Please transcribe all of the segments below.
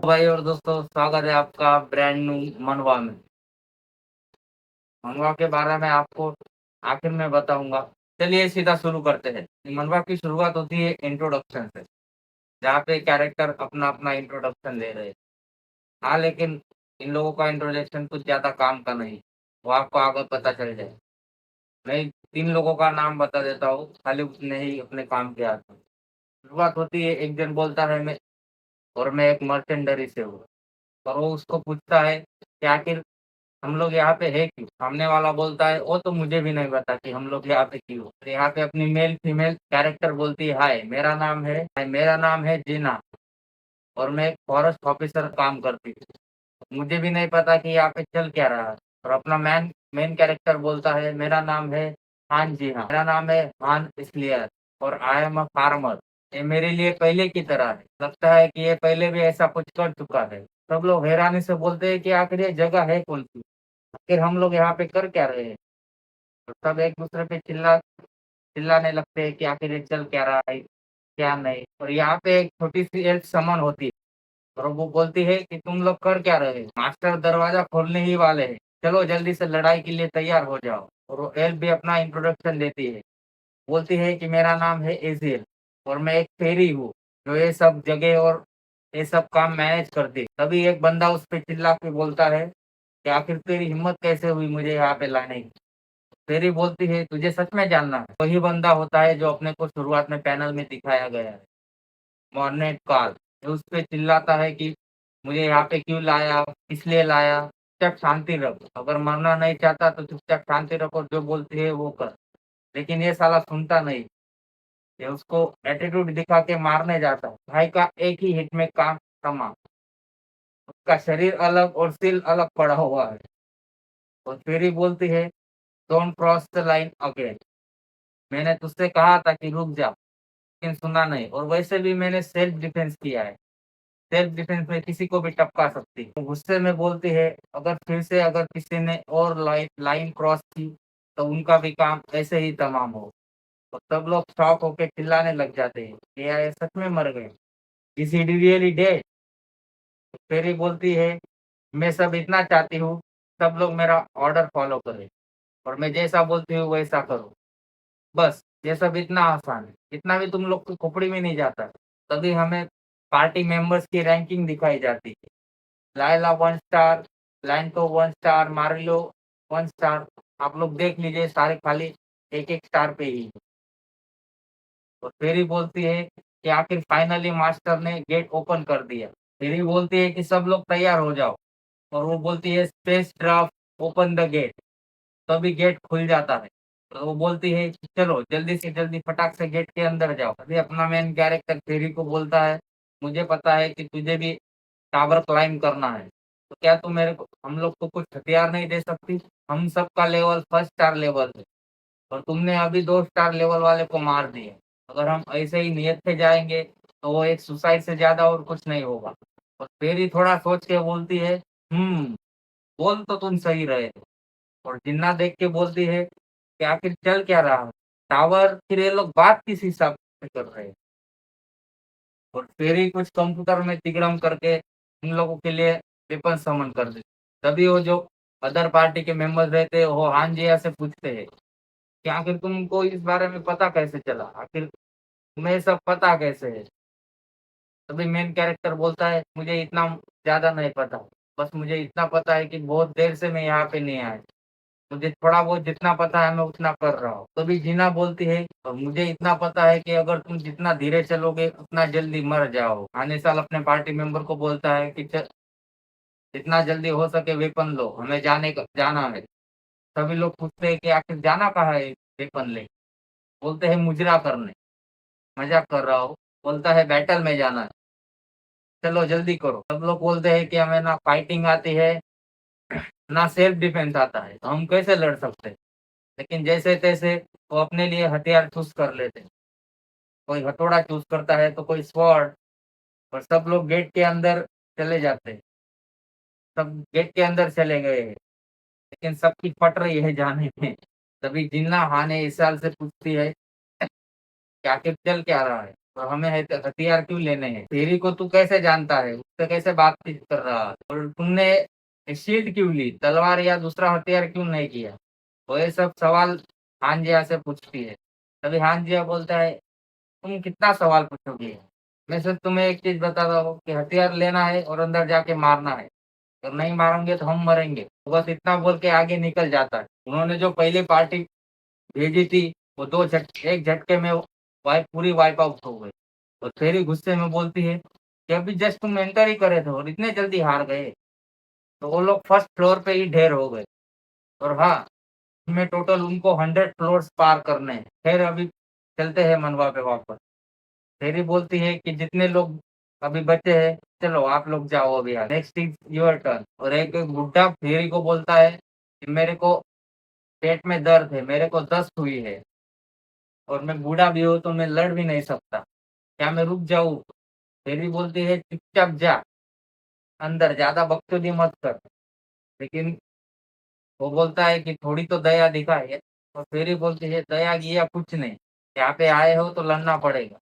भाई और दोस्तों, स्वागत है आपका ब्रांड न्यू मनवा में। मनवा के बारे में आपको आखिर में बताऊंगा। चलिए सीधा शुरू करते हैं। मनवा की शुरुआत होती है इंट्रोडक्शन से, जहाँ पे कैरेक्टर अपना अपना इंट्रोडक्शन ले रहे हैं। हाँ, लेकिन इन लोगों का इंट्रोडक्शन कुछ ज्यादा काम का नहीं, वो आपको आगे पता चल जाए। मैं 3 लोगों का नाम बता देता हूँ, खाली उसने ही अपने काम किया था। शुरुआत होती है, एक जन बोलता है मैं एक मर्चेंडरी से हूँ। और वो उसको पूछता है कि आखिर हम लोग यहाँ पे है क्यों? सामने वाला बोलता है वो तो मुझे भी नहीं पता कि हम लोग यहाँ पे क्यों। तो यहाँ पे अपनी मेल फीमेल कैरेक्टर बोलती है, हाय मेरा नाम है जीना और मैं एक फॉरेस्ट ऑफिसर काम करती हूँ। मुझे भी नहीं पता कि यहाँ पे चल क्या रहा है। और अपना मैन मेन कैरेक्टर बोलता है, मेरा नाम है हान, जी हाँ मेरा नाम है हान इसलिए, और आई एम अ फार्मर। ये मेरे लिए पहले की तरह है, लगता है कि ये पहले भी ऐसा कुछ कर चुका है। सब लोग हैरानी से बोलते हैं कि आखिर ये जगह है कौन सी, आखिर हम लोग यहाँ पे कर क्या रहे हैं। तो सब एक दूसरे पे चिल्लाने लगते हैं कि आखिर ये चल क्या रहा है क्या नहीं। और यहाँ पे एक छोटी सी एल्फ समन होती है और वो बोलती है कि तुम लोग कर क्या रहे हो? मास्टर दरवाजा खोलने ही वाले हैं, चलो जल्दी से लड़ाई के लिए तैयार हो जाओ। और वो एल्फ भी अपना इंट्रोडक्शन देती है, बोलती है कि मेरा नाम है एजिल और मैं एक फेरी हूँ जो ये सब जगह और ये सब काम मैनेज करती है। तभी एक बंदा उस पे चिल्ला के बोलता है कि आखिर तेरी हिम्मत कैसे हुई मुझे यहाँ पे लाने की? फेरी बोलती है तुझे सच में जानना है? वही बंदा होता है जो अपने को शुरुआत में पैनल में दिखाया गया है, मॉर्नेट कॉल। जो उस पे चिल्लाता है कि मुझे यहाँ पे क्यों लाया, इसलिए लाया, चुपचाप शांति रख, अगर मरना नहीं चाहता तो चुपचाप शांति रख और जो बोलती है वो कर। लेकिन ये साला सुनता नहीं, ये उसको एटीट्यूड दिखा के मारने जाता है। भाई का एक ही हिट में काम तमाम, उसका शरीर अलग और सिल अलग पड़ा हुआ है। और फिर ही बोलती है don't cross the line again, मैंने तुझसे कहा था कि रुक जा, लेकिन सुना नहीं। और वैसे भी मैंने सेल्फ डिफेंस किया है, सेल्फ डिफेंस में किसी को भी टपका सकती है। तो गुस्से में बोलती है अगर फिर से अगर किसी ने और लाइन क्रॉस की तो उनका भी काम ऐसे ही तमाम हो। तो सब लोग शॉक होकर चिल्लाने लग जाते हैं कि यार ये सच में मर गए, इज ही रियली डेड? फिर ही बोलती है मैं सब इतना चाहती हूँ सब लोग मेरा ऑर्डर फॉलो करें और मैं जैसा बोलती हूँ वैसा करो, बस ये सब इतना आसान है, इतना भी तुम लोग की खोपड़ी में नहीं जाता। तभी हमें पार्टी मेंबर्स की रैंकिंग दिखाई जाती है। लायला 1 स्टार, लैंटो 1 स्टार, मारिलो 1 स्टार। आप लोग देख लीजिए सारे खाली एक एक स्टार पे ही। और फेरी बोलती है कि आखिर फाइनली मास्टर ने गेट ओपन कर दिया। फेरी बोलती है कि सब लोग तैयार हो जाओ और वो बोलती है space draft open the gate. तभी गेट खुल जाता है। तो वो बोलती है कि चलो जल्दी से जल्दी फटाक से गेट के अंदर जाओ। अभी अपना मेन कैरेक्टर फेरी को बोलता है मुझे पता है कि तुझे भी टावर क्लाइंब करना है, तो क्या तू मेरे को हम लोग को कुछ हथियार नहीं दे सकती? हम सबका लेवल 1 स्टार लेवल है और तुमने अभी 2 स्टार लेवल वाले को मार दिए। अगर हम ऐसे ही नियत से जाएंगे तो वो एक सुसाइड से ज्यादा और कुछ नहीं होगा। और फेरी थोड़ा सोच के बोलती है हम्म, बोल तो तुम सही रहे। और जिन्ना देख के बोलती है कि आखिर चल क्या रहा है टावर, फिर ये लोग बात किस हिसाब से कर रहे हैं? और फिर ही कुछ कंप्यूटर में तिगड़म करके उन लोगों के लिए वेपन समन कर दे। तभी वो जो अदर पार्टी के मेंबर्स रहते हैं वो हांजिया से पूछते हैं कि आखिर तुमको इस बारे में पता कैसे चला, आखिर तुम्हें सब पता कैसे है? तभी मेन कैरेक्टर बोलता है मुझे इतना ज्यादा नहीं पता, बस मुझे इतना पता है कि बहुत देर से मैं यहाँ पे नहीं आया, मुझे थोड़ा बहुत जितना पता है मैं उतना कर रहा हूँ। तो भी जीना बोलती है और मुझे इतना पता है कि अगर तुम जितना धीरे चलोगे उतना जल्दी मर जाओ। आने साल अपने पार्टी मेंबर को बोलता है कि जितना जल्दी हो सके वेपन लो, हमें जाना है। सभी लोग पूछते हैं कि आखिर जाना कहाँ है वेपन ले? बोलते हैं मुजरा करने। मजाक कर रहा हो, बोलता है बैटल में जाना है, चलो जल्दी करो। सब लोग बोलते हैं कि हमें ना फाइटिंग आती है ना सेल्फ डिफेंस आता है, तो हम कैसे लड़ सकते हैं? लेकिन जैसे तैसे वो अपने लिए हथियार चूज कर लेते हैं। कोई हथौड़ा चूज करता है तो कोई स्वॉर्ड। और सब लोग गेट के अंदर चले जाते हैं, सब गेट के अंदर चले गए हैं, लेकिन सबकी फट रही है जाने में। तभी जिन्ना हाँ ने इस साल से पूछती है कि आखिर चल क्या रहा है? और हमें हथियार क्यों लेने हैं? तेरी को तू कैसे जानता है? उससे कैसे बातचीत कर रहा है? और तुमने शील्ड क्यों ली? तलवार या दूसरा हथियार क्यों नहीं किया? तो ये सब सवाल हांजिया से पूछती है। तभी हांजिया बोलता है, तुम कितना सवाल पूछोगे? मैं सिर्फ तुम्हें एक चीज बता रहा हूँ कि हथियार लेना है और अंदर जाके मारना है। और नहीं मारेंगे तो हम मरेंगे। तो बस इतना बोल के आगे निकल जाता है। उन्होंने जो पहली पार्टी भेजी थी, वो एक झटके में पूरी वाइप आउट हो गई। और फेरी गुस्से में बोलती है कि अभी जस्ट तुम एंटर ही करे थे और इतने जल्दी हार गए। तो वो लोग फर्स्ट फ्लोर पे ही ढेर हो गए। और हाँ, में टोटल उनको 100 फ्लोर्स पार करने हैं। खैर अभी चलते हैं मनवा पे वापस। फेरी बोलती है कि जितने लोग अभी बचे हैं, चलो आप लोग जाओ अभी, नेक्स्ट इज योर टर्न। और एक बुढ़ा फेरी को बोलता है कि मेरे को पेट में दर्द है, मेरे को दस्त हुई है और मैं बूढ़ा भी हूँ तो मैं लड़ भी नहीं सकता, क्या मैं रुक जाऊँ? फेरी बोलती है चुपचाप जा अंदर, ज्यादा बकचोदी मत कर। लेकिन वो बोलता है कि थोड़ी तो दया दिखाए। और फेरी बोलती है दया किया कुछ नहीं, यहाँ पे आए हो तो लड़ना पड़ेगा।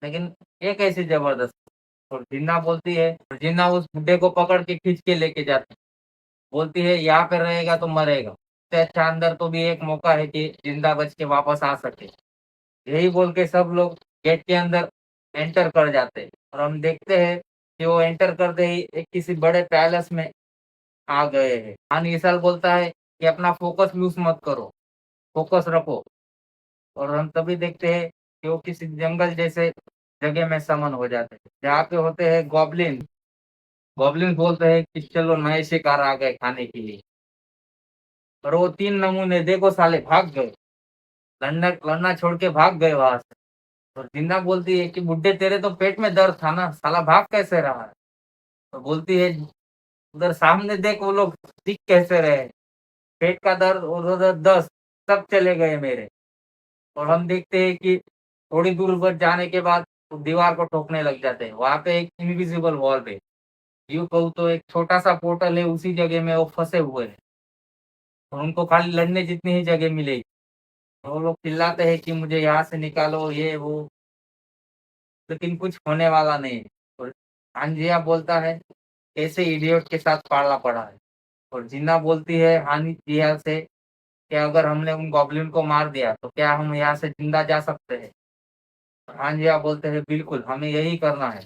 लेकिन ये कैसी जबरदस्ती? और जिन्ना बोलती है, और जिन्ना उस बुड्ढे को पकड़ के खींच के लेके जाती है। बोलती है यहाँ पे रहेगा तो मरेगा, इससे अच्छा अंदर तो भी एक मौका है कि जिंदा बच के वापस आ सके। यही बोल के सब लोग गेट के अंदर एंटर कर जाते हैं। और हम देखते हैं कि वो एंटर करते ही एक किसी बड़े पैलेस में आ गए हैं। खान ये साल बोलता है कि अपना फोकस लूज मत करो, फोकस रखो। और हम तभी देखते हैं कि वो किसी जंगल जैसे जगह में समन हो जाते हैं, जहाँ पे होते हैं गॉब्लिन। गॉब्लिन बोलते हैं कि चलो नए शिकार आ गए खाने के लिए। और वो 3 नमूने देखो साले भाग गए, लड़ना लड़ना छोड़ के भाग गए वहां से। और जिन्ना बोलती है कि बुड्ढे तेरे तो पेट में दर्द था ना, साला भाग कैसे रहा है? तो बोलती है उधर सामने देख, वो लोग दिख कैसे रहे, पेट का दर्द और उधर दस्त सब चले गए मेरे। और हम देखते हैं कि थोड़ी दूर पर जाने के बाद वो दीवार को ठोकने लग जाते हैं। वहां पे एक इनविजिबल वॉल पे, यूं कहूँ तो एक छोटा सा पोर्टल है, उसी जगह में वो फंसे हुए हैं। और उनको खाली लड़ने जितनी ही जगह मिलेगी। वो लोग चिल्लाते हैं कि मुझे यहाँ से निकालो, ये वो, लेकिन कुछ होने वाला नहीं है। और हांजिया बोलता है ऐसे इडियट के साथ पाला पड़ा है। और जिन्ना बोलती है हांजिया से कि अगर हमने उन गॉब्लिन को मार दिया तो क्या हम यहाँ से जिंदा जा सकते हैं? और हांजिया बोलते हैं बिल्कुल, हमें यही करना है।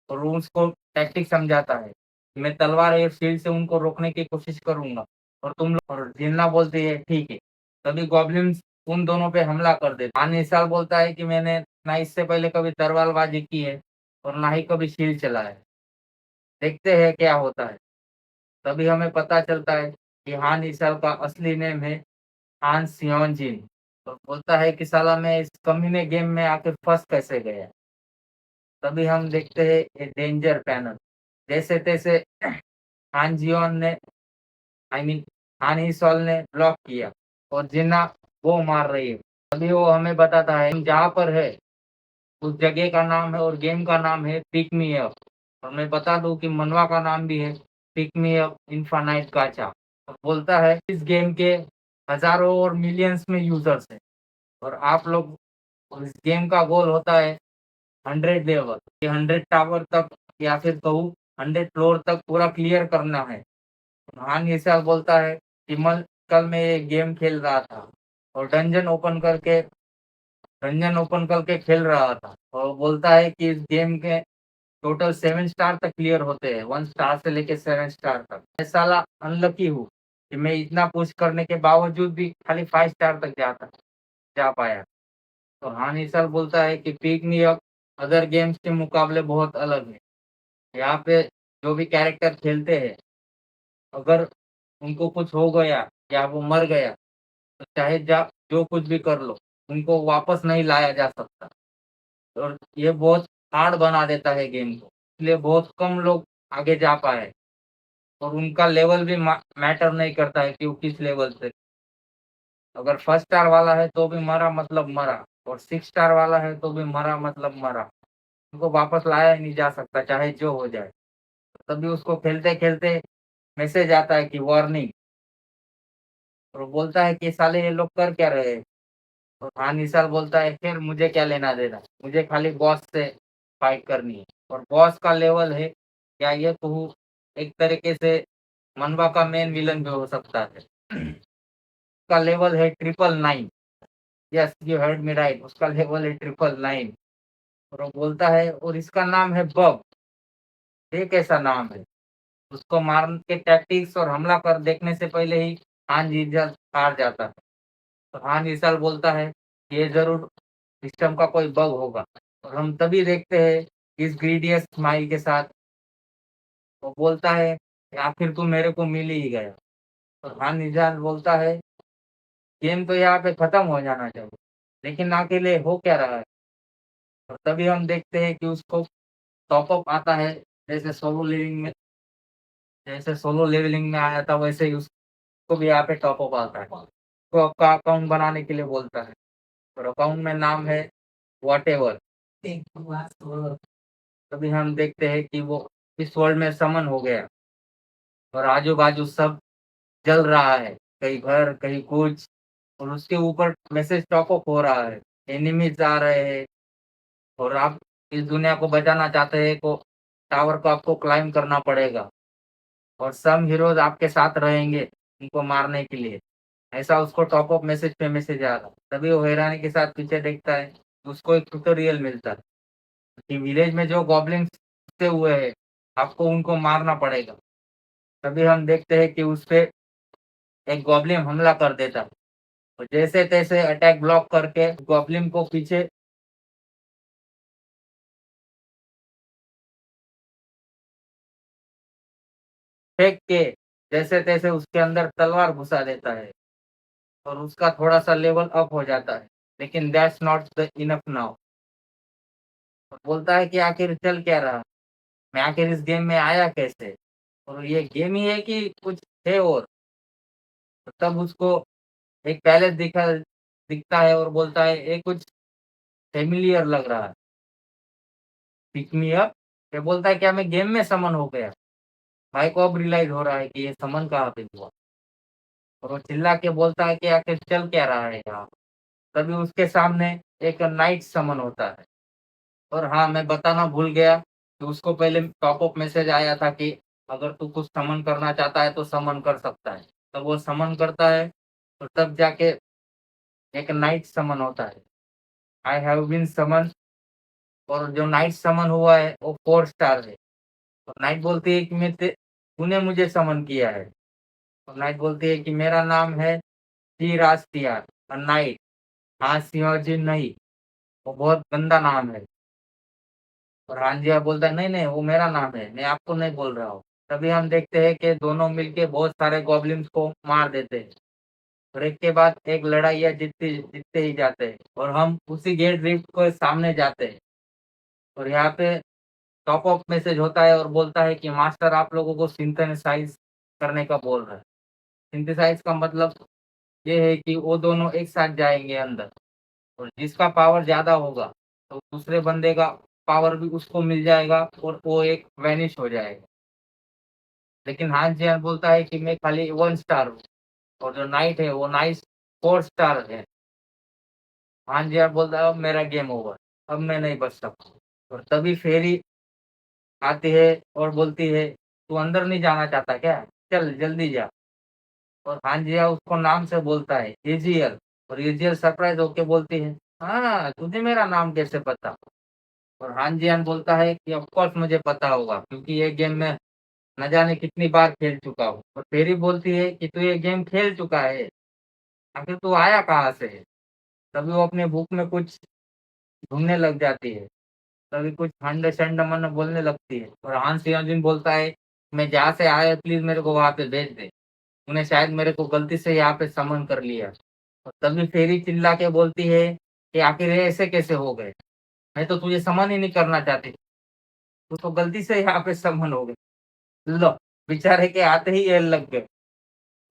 और वो उसको टैक्टिक समझाता है, मैं तलवार या शील्ड से उनको रोकने की कोशिश करूंगा और तुम लोग। और जिन्ना बोलती है ठीक है। तभी गॉब्लिन्स उन दोनों पे हमला कर देते। निसाल बोलता है कि मैंने ना इससे पहले कभी तलवारबाजी की है और ना ही कभी शील्ड चला है, देखते हैं क्या होता है। तभी हमें पता चलता है कि हान ईसाल का असली नेम है हान सियोनजिन। तो बोलता है कि साला मैं इस कमीने गेम में आकर फंस कैसे गया। तभी हम देखते हैं ये डेंजर पैनल, जैसे तैसे हान जियोन ने, आई मीन हान ईसॉल ने ब्लॉक किया और जिन्ना वो मार रही है। तभी वो हमें बताता है हम जहाँ पर है उस जगह का नाम है और गेम का नाम है पिक मी अप। और मैं बता दूं कि मनवा का नाम भी है पिक मी अप इन्फानाइट गाचा। बोलता है इस गेम के हजारों और मिलियंस में यूजर्स हैं और आप लोग, इस गेम का गोल होता है 100 लेवल, ये 100 टावर तक या फिर कहूँ 100 फ्लोर तक पूरा क्लियर करना है। हाँ ऐसा बोलता है कि कल मैं ये गेम खेल रहा था और डंजन ओपन करके खेल रहा था। और वो बोलता है कि इस गेम के टोटल 7 स्टार तक क्लियर होते हैं, 1 स्टार से लेके 7 स्टार तक। मैं साला अनलकी हूँ कि मैं इतना पुश करने के बावजूद भी खाली 5 स्टार तक जा पाया। तो हाँ निशल बोलता है कि pick me up other games के मुकाबले बहुत अलग है। यहाँ पे जो भी कैरेक्टर खेलते हैं, अगर उनको कुछ हो गया या वो मर गया तो चाहे जा जो कुछ भी कर लो, उनको वापस नहीं लाया जा सकता। और ये बहुत हार्ड बना देता है गेम को, इसलिए बहुत कम लोग आगे जा पाए। और उनका लेवल भी मैटर नहीं करता है कि वो किस लेवल से, अगर 1 स्टार वाला है तो भी मरा मतलब मरा, और 6 स्टार वाला है तो भी मरा मतलब मरा। उनको वापस लाया ही नहीं जा सकता चाहे जो हो जाए। तभी उसको खेलते खेलते मैसेज आता है कि वार्निंग। और वो बोलता है कि साले ये लोग कर क्या रहे हैं? और हाँ निशाल बोलता है फिर मुझे क्या लेना देना, मुझे खाली बॉस से फाइट करनी है। और बॉस का लेवल है, क्या ये कहूँ, एक तरीके से मनवा का मेन विलन भी हो सकता है। उसका लेवल है 999। Yes, you heard me right, उसका लेवल है 999। और वो बोलता है, और इसका नाम है बग। ये कैसा नाम है? उसको मारने के टैक्टिक्स और हमला कर देखने से पहले ही हान जीजस हार जाता है। तो हान ईसाल बोलता है, ये जरूर सिस्टम का कोई बग होगा। और हम तभी देखते हैं इस ग्रीडियस स्माइल के साथ वो बोलता है कि आखिर तू मेरे को मिल ही गया। और हान ईसाल बोलता है, गेम तो यहाँ पे खत्म हो जाना चाहिए, लेकिन आखिर ये हो क्या रहा है? और तभी हम देखते हैं कि उसको टॉप अप आता है, जैसे सोलो लिविंग में जैसे सोलो लेवलिंग में आया था वैसे ही उसको भी यहाँ पे टॉप अप आता है। तो आपका अकाउंट बनाने के लिए बोलता है, और अकाउंट में नाम है व्हाटएवर। तभी हम देखते हैं कि वो इस वर्ल्ड में समन हो गया, और आजू बाजू सब जल रहा है, कहीं घर कहीं कुछ। और उसके ऊपर मैसेज टॉप अप हो रहा है, एनिमीज आ रहे हैं, और आप इस दुनिया को बचाना चाहते हैं तो टावर को आपको क्लाइम करना पड़ेगा, और सम हीरोज आपके साथ रहेंगे उनको मारने के लिए। ऐसा उसको टॉप अप मैसेज पे मैसेज आ रहा। तभी वो हैरानी के साथ पीछे देखता है, उसको एक ट्यूटोरियल मिलता है कि विलेज में जो गॉब्लिन्स घुसे हुए हैं, आपको उनको मारना पड़ेगा। तभी हम देखते हैं कि उस पे एक गॉब्लिन हमला कर देता है, और जैसे तैसे अटैक ब्लॉक करके गॉब्लिन को पीछे फेंक के जैसे तैसे उसके अंदर तलवार घुसा देता है, और उसका थोड़ा सा लेवल अप हो जाता है। लेकिन that's not the enough now. बोलता है कि आखिर चल क्या रहा, मैं आखिर इस गेम में आया कैसे, और ये गेम ही है कि कुछ है और। तो तब उसको एक पैलेस दिखता है, और बोलता है ये कुछ फेमिलियर लग रहा है, पिक मी अप। ये बोलता है क्या मैं गेम में समन हो गया? भाई को अब रियलाइज हो रहा है कि ये समन कहाँ पे हुआ, और वो चिल्ला के बोलता है कि आखिर चल क्या रहा है यहाँ। तभी उसके सामने एक नाइट समन होता है। और हाँ, मैं बताना भूल गया कि उसको पहले टॉप अप मैसेज आया था कि अगर तू कुछ समन करना चाहता है तो समन कर सकता है। तब वो समन करता है, और तब जाके एक नाइट समन होता है, आई हैव बीन समन। और जो नाइट समन हुआ है वो 4 स्टार है। और नाइट बोलती है कि तूने मुझे समन किया है। और नाइट बोलती है कि मेरा नाम है टी रास्तियार और नाइट। हाँ सिंहाजी नहीं, वो बहुत गंदा नाम है। और हांजिया बोलता है, नहीं नहीं, वो मेरा नाम है, मैं आपको नहीं बोल रहा हूँ। तभी हम देखते हैं कि दोनों मिलके बहुत सारे गॉब्लिन्स को मार देते हैं, और एक के बाद एक लड़ाइयाँ जीतते ही जाते हैं, और हम उसी गेट ड्रिफ्ट के सामने जाते हैं। और यहाँ पे टॉप अप मैसेज होता है, और बोलता है कि मास्टर आप लोगों को सिंथेसाइज करने का बोल रहा है। सिंथेसाइज का मतलब ये है कि वो दोनों एक साथ जाएंगे अंदर, और जिसका पावर ज़्यादा होगा तो दूसरे बंदे का पावर भी उसको मिल जाएगा, और वो एक वैनिश हो जाएगा। लेकिन हान जियान बोलता है कि मैं खाली 1 स्टार हूँ, और जो नाइट है वो नाइट 4 स्टार है। हान जियान बोलता है अब मेरा गेम ओवर, अब मैं नहीं बच सकता। और तभी फेरी आती है और बोलती है, तू अंदर नहीं जाना चाहता क्या? चल जल्दी जा। और हान जिया उसको नाम से बोलता है, एजीएल। और एजीएल सरप्राइज होके बोलती है, हाँ तुझे मेरा नाम कैसे पता? और हान जियान बोलता है कि ऑफ कोर्स मुझे पता होगा, क्योंकि ये गेम मैं न जाने कितनी बार खेल चुका हूँ। और फेरी बोलती है कि तू ये गेम खेल चुका है, आखिर तू आया कहाँ से है? तभी वो अपने बुक में कुछ ढूँढने लग जाती है। तभी कुछ हंड मन बोलने लगती है, और हान सियाजिन बोलता है, मैं जहाँ से आया प्लीज़ मेरे को वहाँ पे भेज दे। तूने शायद मेरे को गलती से यहाँ पे समन कर लिया। और तभी फेरी चिल्ला के बोलती है कि आखिर ये ऐसे कैसे हो गए? मैं तो तुझे समन ही नहीं करना चाहती, तू तो गलती से यहाँ पे समन हो गई। लो, बेचारे के आते ही ये लग गए।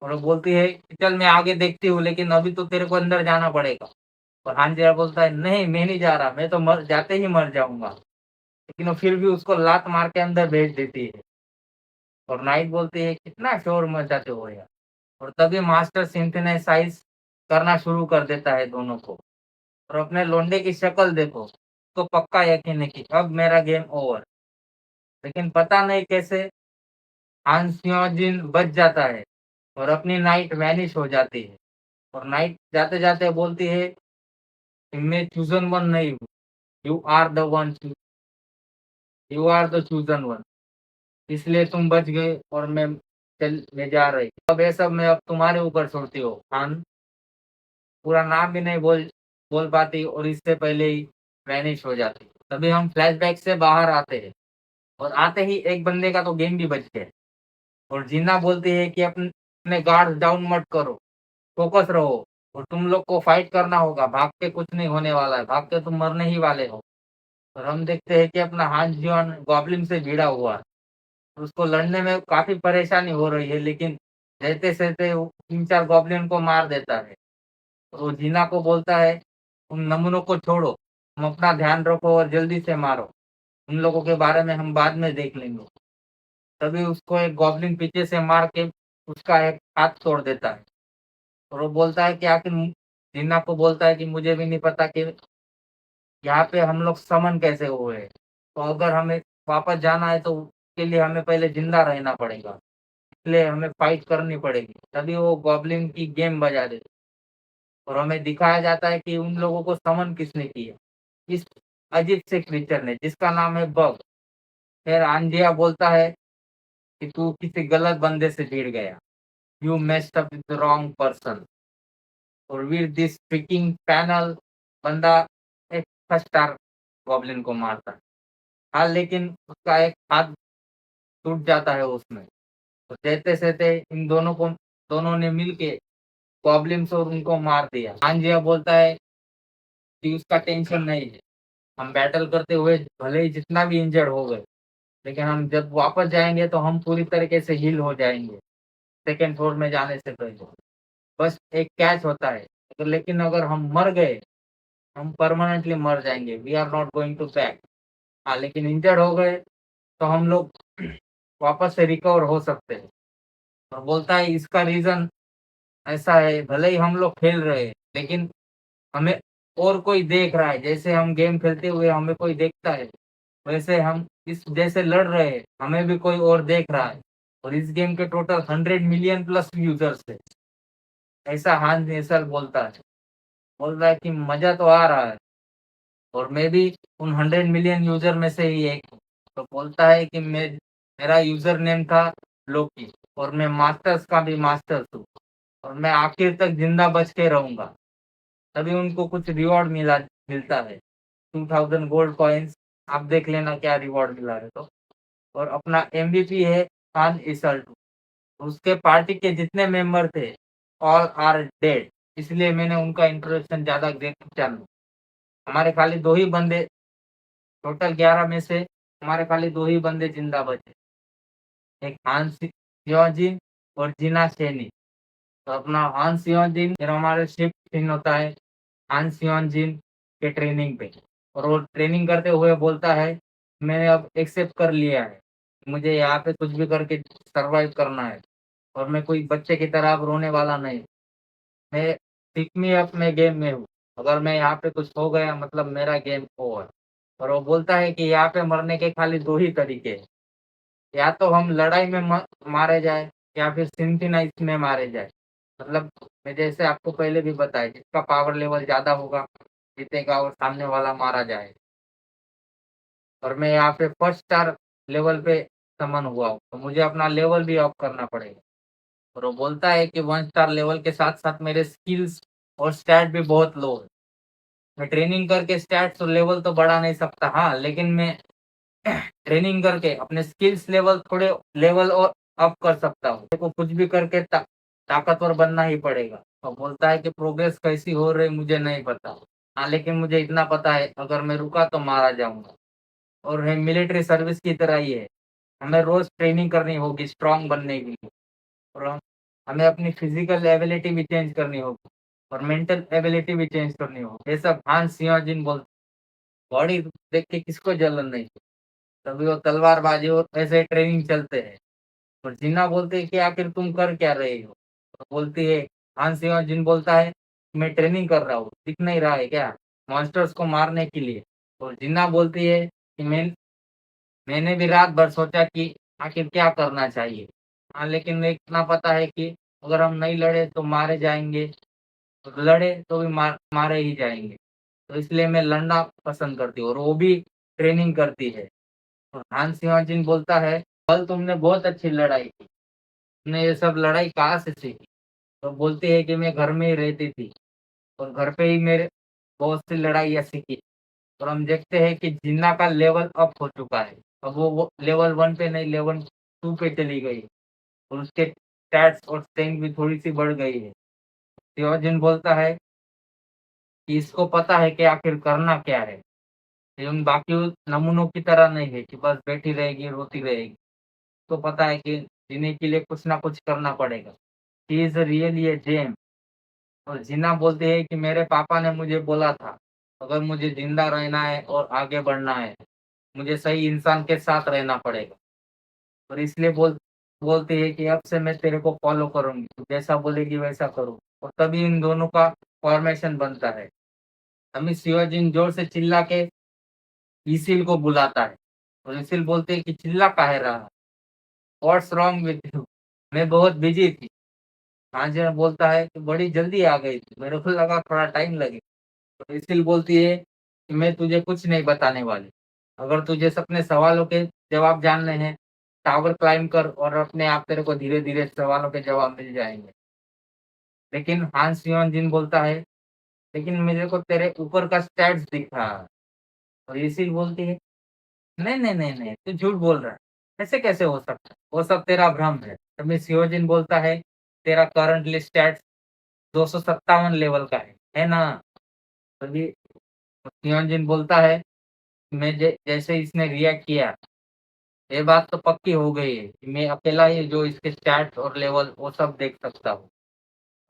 और वो बोलती है कि चल मैं आगे देखती हूँ, लेकिन अभी तो तेरे को अंदर जाना पड़ेगा। और हांजिया बोलता है, नहीं मैं नहीं जा रहा, मैं तो मर जाते ही मर जाऊंगा। लेकिन वो फिर भी उसको लात मार के अंदर भेज देती है। और नाइट बोलती है, कितना शोर मचाते हो यार। और तभी मास्टर सिंथेसाइज करना शुरू कर देता है दोनों को। और अपने लोंडे की शक्ल देखो, तो पक्का यकीन है कि अब मेरा गेम ओवर। लेकिन पता नहीं कैसे हान सियोजिन बच जाता है और अपनी नाइट वैनिश हो जाती है और नाइट जाते-जाते बोलती है कि मैं चूज़न वन नहीं हूँ, you are the chosen one, इसलिए तुम बच गए और मैं जा रही। अब ये सब मैं अब तुम्हारे ऊपर छोड़ती हूँ। हान पूरा नाम भी नहीं बोल पाती और इससे पहले ही वैनिश हो जाती। तभी हम फ्लैशबैक से बाहर आते हैं और आते ही एक बंदे का तो गेम भी बच गया और जीना बोलती है कि अपने गार्ड्स डाउन मत करो, फोकस रहो और तुम लोग को फाइट करना होगा, भाग के कुछ नहीं होने वाला है, भाग के तुम मरने ही वाले हो। और हम देखते हैं कि अपना हान जियोन गॉब्लिन से भिड़ा हुआ है। उसको लड़ने में काफ़ी परेशानी हो रही है, लेकिन रहते-सहते वो 3-4 गॉब्लिन को मार देता है। तो वो जीना को बोलता है, "उन नमूनों को छोड़ो, तुम अपना ध्यान रखो और जल्दी से मारो। उन लोगों के बारे में हम बाद में देख लेंगे।" तभी उसको एक गॉब्लिन पीछे से मार के उसका एक हाथ तोड़ देता है और वो बोलता है कि आखिर जीना को बोलता है कि मुझे भी नहीं पता कि यहाँ पे हम लोग समन कैसे हुए। तो अगर हमें वापस जाना है तो उसके लिए हमें पहले ज़िंदा रहना पड़ेगा, इसलिए हमें फाइट करनी पड़ेगी। तभी वो गॉब्लिन की गेम बजा देते और हमें दिखाया जाता है कि उन लोगों को समन किसने किया। इस अजीब से क्रीचर ने जिसका नाम है बग। फिर आंधिया बोलता है कि तू किसी गलत बंदे से भिड़ गया। You messed up with the wrong person और विद दिस फ्रीकिंग पैनल बंदा एक फर्स्ट स्टार गॉब्लिन को मारता है। हाँ, लेकिन उसका एक हाथ टूट जाता है उसमें। तो सहते-सहते इन दोनों ने मिलके गॉब्लिन्स और उनको मार दिया। आंजिया बोलता है कि उसका टेंशन नहीं है। हम बैटल करते हुए भले ही जितना भी इंजर्ड हो गए, लेकिन हम जब वापस जाएँगे तो हम पूरी तरीके से हील हो जाएँगे, सेकंड फ्लोर में जाने से पहले। बस एक कैच होता है, लेकिन अगर हम मर गए, हम परमानेंटली मर जाएँगे। We are not going to back. हाँ, लेकिन इंजर्ड हो गए तो हम लोग वापस से रिकवर हो सकते हैं। और बोलता है इसका रीज़न ऐसा है, भले ही हम लोग खेल रहे हैं, लेकिन हमें और कोई देख रहा है। जैसे हम गेम खेलते हुए हमें कोई देखता है, वैसे हम इस जैसे लड़ रहे हैं, हमें भी कोई और देख रहा है। और इस गेम के टोटल 100 मिलियन प्लस यूज़र्स हैं। ऐसा हान नेसल बोलता है। बोल रहा है कि मज़ा तो आ रहा है और मैं भी उन 100 मिलियन यूज़र में से ही एक हूँ। तो बोलता है कि मेरा यूज़र नेम था लोकी और मैं मास्टर्स का भी मास्टर्स हूँ और मैं आखिर तक ज़िंदा बच के रहूँगा। तभी उनको कुछ रिवॉर्ड मिलता है। 2000 गोल्ड कॉइन्स, आप देख लेना क्या रिवॉर्ड मिला है तो। और अपना एमवीपी है खान इसल्ट। उसके पार्टी के जितने मेंबर थे, ऑल आर डेड, इसलिए मैंने उनका इंट्रोडक्शन ज़्यादा देखा नहीं। हमारे खाली 2 ही बंदे, टोटल 11 में से हमारे खाली 2 ही बंदे जिंदा बचे। एक हान सियोजिन और जीना सैनी। तो अपना हान सियोजिन फिर हमारे शिफ्ट इन होता है हान सियोजिन के ट्रेनिंग पे और वो ट्रेनिंग करते हुए बोलता है, मैंने अब एक्सेप्ट कर लिया है। मुझे यहाँ पे कुछ भी करके सर्वाइव करना है और मैं कोई बच्चे की तरह अब रोने वाला नहीं। मैं पिक मी अप में गेम में हूँ। अगर मैं यहाँ पे कुछ हो गया मतलब मेरा गेम ओवर। और वो बोलता है कि यहाँ पे मरने के खाली 2 ही तरीके हैं। या तो हम लड़ाई में मारे जाए या फिर सिंथेनाइज में मारे जाए। मतलब मैं जैसे आपको पहले भी बताया जिसका पावर लेवल ज़्यादा होगा जीतेगा और सामने वाला मारा जाए। और मैं यहाँ पे फर्स्ट स्टार लेवल पे समन हुआ हूँ, तो मुझे अपना लेवल भी अप करना पड़ेगा। और वो बोलता है कि 1 स्टार लेवल के साथ-साथ मेरे स्किल्स और स्टैट भी बहुत लो है। मैं ट्रेनिंग करके स्टैट्स और लेवल तो बढ़ा नहीं सकता। हाँ, लेकिन मैं ट्रेनिंग करके अपने स्किल्स लेवल थोड़े लेवल और अप कर सकता हूँ। मेरे को कुछ भी करके ताकतवर बनना ही पड़ेगा। और बोलता है कि प्रोग्रेस कैसी हो रही मुझे नहीं पता। हाँ, लेकिन मुझे इतना पता है अगर मैं रुका तो मारा जाऊँगा। और है मिलिट्री सर्विस की तरह ही है। हमें रोज़ ट्रेनिंग करनी होगी स्ट्रॉन्ग बनने के लिए और हमें अपनी फिज़िकल एबिलिटी भी चेंज करनी होगी और मेंटल एबिलिटी भी चेंज करनी होगी। ये सब हान सियोजिन बॉडी देख के किसको जलन नहीं। तभी वो तलवारबाजी और ऐसे ट्रेनिंग चलते हैं और जिन्ना बोलते हैं कि आखिर तुम कर क्या रहे हो? तो बोलती है हान सियोजिन बोलता है मैं ट्रेनिंग कर रहा हूँ, दिख नहीं रहा है क्या? मॉन्स्टर्स को मारने के लिए। और जिन्ना बोलती है कि मैंने भी रात भर सोचा कि आखिर क्या करना चाहिए। हाँ, लेकिन मैं इतना पता है कि अगर हम नहीं लड़े तो मारे जाएँगे, और लड़े तो भी मारे ही जाएँगे। तो इसलिए मैं लड़ना पसंद करती हूँ और वो भी ट्रेनिंग करती है। और हान सिमोन बोलता है, "कल तुमने बहुत अच्छी लड़ाई की। तुमने ये सब लड़ाई कहाँ से सीखी?" तो बोलती है कि मैं घर में ही रहती थी और घर पे ही मेरे बहुत सी लड़ाइयाँ सीखी। और हम देखते हैं कि जिन्ना का लेवल अप हो चुका है। अब वो लेवल 1 पे नहीं, लेवल 2 पे चली गई और उसके स्टैट्स और स्ट्रेंथ भी थोड़ी-सी बढ़ गई है। सियाचिन बोलता है कि इसको पता है कि आखिर करना क्या है। ये उन बाकी नमूनों की तरह नहीं है कि बस बैठी रहेगी, रोती रहेगी। उसको पता है कि जीने के लिए कुछ ना कुछ करना पड़ेगा। She is really a gem. और जिन्ना बोलती है कि मेरे पापा ने मुझे बोला था, अगर मुझे ज़िंदा रहना है और आगे बढ़ना है, मुझे सही इंसान के साथ रहना पड़ेगा। और इसलिए बोलती है कि अब से मैं तेरे को फ़ॉलो करूँगी, तू जैसा बोलेगी वैसा करूँ। और तभी इन दोनों का फ़ॉर्मेशन बनता है। तभी शिवाजी ज़ोर से चिल्ला के इसिल को बुलाता है और इसिल बोलती है कि चिल्ला काहे रहा? What's wrong with you? मैं बहुत बिज़ी थी। हाजिरा बोलता है कि बड़ी जल्दी आ गई थी, मेरे को लगा थोड़ा टाइम लगेगा। तो इसिल बोलती है कि मैं तुझे कुछ नहीं बताने वाली। अगर तुझे अपने सवालों के जवाब जानने हैं, टावर क्लाइंब कर और अपने आप तेरे को धीरे-धीरे सवालों के जवाब मिल जाएँगे। लेकिन हान सिमोन जिन बोलता है, लेकिन मेरे को तेरे ऊपर का स्टैट्स दिख रहा है। और इसिल बोलती है, नहीं, नहीं, नहीं, नहीं, तू झूठ बोल रहा है। ऐसे कैसे हो सकता है? वो सब तेरा भ्रम है। तभी सियोजिन बोलता है, तेरा करंटली स्टैट्स 257 लेवल का है ना? तभी सियोजिन बोलता है, मैं जैसे इसने रिएक्ट किया, ये बात तो पक्की हो गई है कि मैं अकेला ही जो इसके स्टैट्स और लेवल वो सब देख सकता हूँ।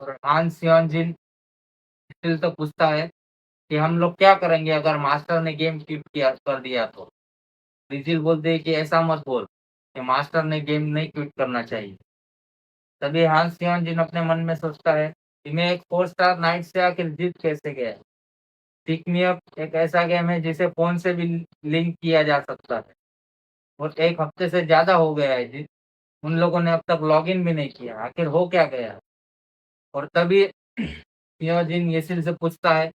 और हान सियोजिन स्टिल तो पूछता है कि हम लोग क्या करेंगे अगर मास्टर ने गेम क्विट किया कर दिया तो? रिजिल बोलते हैं कि ऐसा मत बोल, कि मास्टर ने गेम नहीं क्विट करना चाहिए। तभी हांस सिमोन अपने मन में सोचता है कि मैं एक 4 स्टार नाइट से आखिर जीत कैसे गया? पिक मी अप एक ऐसा गेम है जिसे फ़ोन से भी लिंक किया जा सकता है और 1 हफ्ते से ज़्यादा हो गया है जी, उन लोगों ने अब तक लॉगिन भी नहीं किया, आखिर हो क्या गया? और तभी सियोजिन येसिल से पूछता है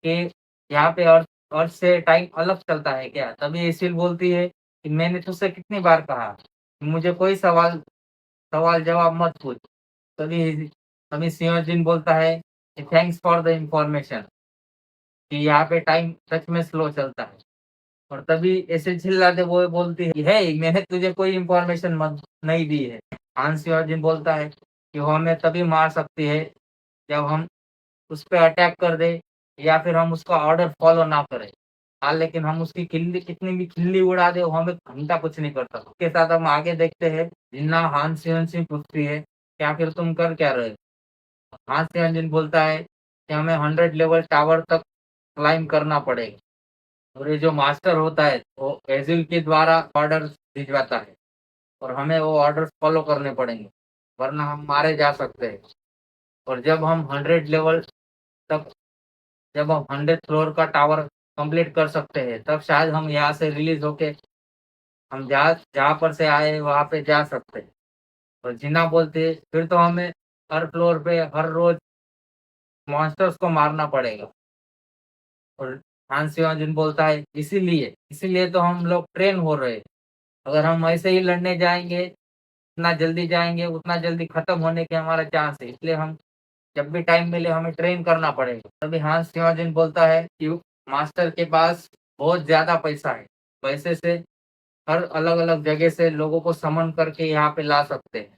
कि यहाँ पे अर्थ से टाइम अलग चलता है क्या? तभी येसिल बोलती है कि मैंने तुझसे कितनी बार कहा, मुझे कोई सवाल जवाब मत पूछ। तभी तभी सिंह बोलता है कि थैंक्स फॉर द इन्फॉर्मेशन कि यहाँ पे टाइम सच में स्लो चलता है। और तभी ऐसे चिल्लाते वो बोलती है कि हे मैंने तुझे कोई इन्फॉर्मेशन मत नहीं दी है। हांस सियोजिन बोलता है कि वो हमें तभी मार सकती है जब हम उस पे अटैक कर दें या फिर हम उसका ऑर्डर फॉलो ना करें। हाँ, लेकिन हम उसकी खिल्ली कितनी भी खिल्ली उड़ा दें वो हमें घंटा कुछ नहीं करता। उसके साथ हम आगे देखते हैं जिन्ना हान सियोन से पूछती है कि आखिर तुम कर क्या रहे हो? हान सियोन बोलता है कि हमें 100 लेवल टावर तक क्लाइंब करना पड़ेगा और ये जो मास्टर होता है वो एजिल के द्वारा ऑर्डर भिजवाता है और हमें वो ऑर्डर फॉलो करने पड़ेंगे वरना हम मारे जा सकते हैं। और तक जब हम 100th फ्लोर का टावर कंप्लीट कर सकते हैं, तब शायद हम यहाँ से रिलीज़ होके हम जहाँ जहाँ पर से आए वहाँ पे जा सकते हैं। और जिन्ना बोलते हैं, फिर तो हमें हर फ्लोर पे हर रोज़ मॉन्स्टर्स को मारना पड़ेगा। और हान सेवांजन बोलता है, इसीलिए तो हम लोग ट्रेन हो रहे हैं। अगर हम ऐसे ही लड़ने जाएँगे, जितना जल्दी जाएँगे, उतना जल्दी खत्म होने के हमारा चांस है। इसलिए हम जब भी टाइम मिले हमें ट्रेन करना पड़ेगा। तभी हांस सिमोन बोलता है कि मास्टर के पास बहुत ज़्यादा पैसा है। पैसे से हर अलग-अलग जगह से लोगों को समन करके यहाँ पे ला सकते हैं।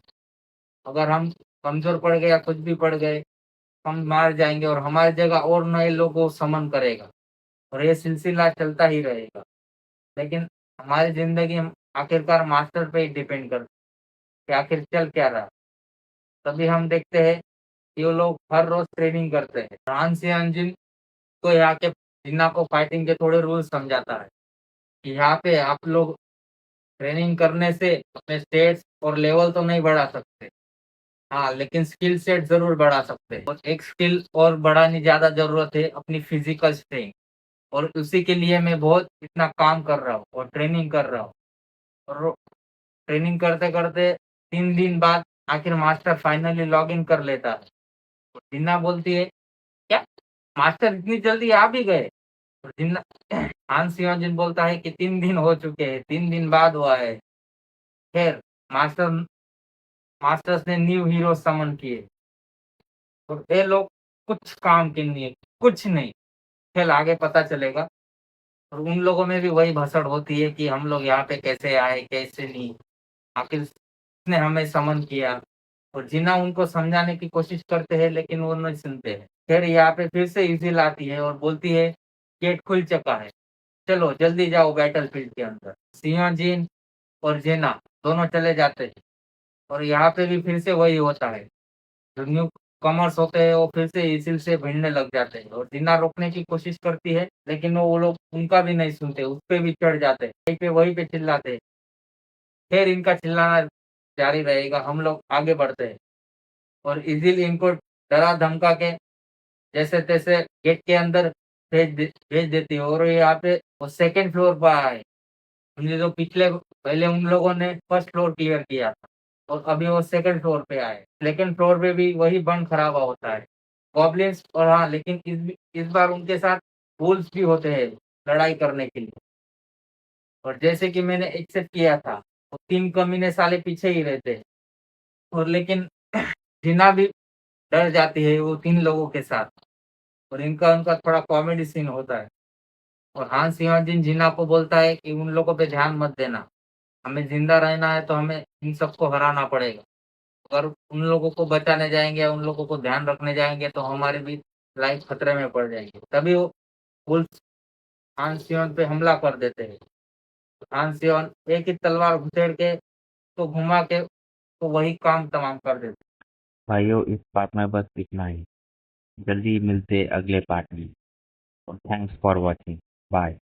अगर हम कमज़ोर पड़ गए या कुछ भी पड़ गए, हम मार जाएँगे और हमारी जगह और नए लोगों को समन करेगा और ये सिलसिला चलता ही रहेगा। लेकिन हमारी ज़िंदगी हम आखिरकार मास्टर पे ही डिपेंड करती है कि आखिर चल क्या रहा है। तभी हम देखते हैं ये लोग हर रोज ट्रेनिंग करते हैं। फ्रांस या अंजिन को यहाँ के जिन्ना को फाइटिंग के थोड़े रूल्स समझाता है कि यहाँ पे आप लोग ट्रेनिंग करने से अपने स्टेट्स और लेवल तो नहीं बढ़ा सकते। हाँ, लेकिन स्किल सेट ज़रूर बढ़ा सकते हैं। और एक स्किल और बढ़ाने ज़्यादा ज़रूरत है अपनी फिजिकल स्ट्रेंथ। और उसी के लिए मैं बहुत इतना काम कर रहा हूँ और ट्रेनिंग कर रहा हूँ। और ट्रेनिंग करते-करते 3 दिन बाद आखिर मास्टर फाइनली लॉगिन कर लेता है। तो जिन्ना बोलती है, "क्या? मास्टर इतनी जल्दी आ भी गए?" तो जिन्ना हांस सियोंजिन बोलता है कि 3 दिन हो चुके हैं, 3 दिन बाद हुआ है। खैर मास्टर मास्टर्स ने न्यू हीरो समन किए और ये लोग कुछ काम के नहीं है, कुछ नहीं। खेल आगे पता चलेगा और उन लोगों में भी वही भसड़ होती है कि हम लोग यहाँ पे कैसे आए, कैसे नहीं। आखिर उसने हमें समन किया और जिन्ना उनको समझाने की कोशिश करते हैं लेकिन वो नहीं सुनते हैं। फिर यहाँ पे फिर से इज़िल आती है और बोलती है, गेट खुल चुका है, चलो जल्दी जाओ बैटलफ़ील्ड के अंदर। सियाजीन और जेना दोनों चले जाते हैं और यहाँ पे भी फिर से वही होता है। जो न्यू कमर्स होते हैं वो फिर से इज़िल से भिड़ने लग जाते हैं और जिन्ना रोकने की कोशिश करती है लेकिन वो लोग उनका भी नहीं सुनते, उस पे भी चढ़ जाते हैं, वहीं पे चिल्लाते हैं। फिर इनका चिल्लाना जारी रहेगा, हम लोग आगे बढ़ते हैं और इज़िल इनको डरा-धमका के जैसे-तैसे गेट के अंदर भेज देती है और ये यहाँ पे वो सेकंड फ्लोर पर आए। हमने जो पिछले पहले उन लोगों ने फर्स्ट फ्लोर क्लियर किया था और अभी वो सेकंड फ्लोर पे आए। सेकंड फ्लोर पे भी वही बन-खराबा होता है। गॉब्लिन्स और हाँ, लेकिन इस बार उनके साथ वुल्व्स भी होते हैं लड़ाई करने के लिए और जैसे कि मैंने एक्सेप्ट किया था, वो 3 कमीने साले पीछे ही रहते हैं और लेकिन जिन्ना भी डर जाती है वो 3 लोगों के साथ और इनका उनका थोड़ा कॉमेडी सीन होता है और हांस सियाजिन जिन्ना को बोलता है कि उन लोगों पे ध्यान मत देना। हमें ज़िंदा रहना है तो हमें इन सबको हराना पड़ेगा। अगर उन लोगों को बचाने जाएँगे या उन लोगों को ध्यान रखने जाएँगे तो हमारी भी लाइफ़ खतरे में पड़ जाएगी। तभी वो वुल्फ हांस सियोन पे हमला कर देते हैं। हांस सियोन एक ही तलवार घुसेड़ के तो घुमा के तो वही काम तमाम कर देते। भाइयों इस पार्ट में बस इतना ही। जल्दी मिलते अगले पार्ट में। Thanks for watching. बाय।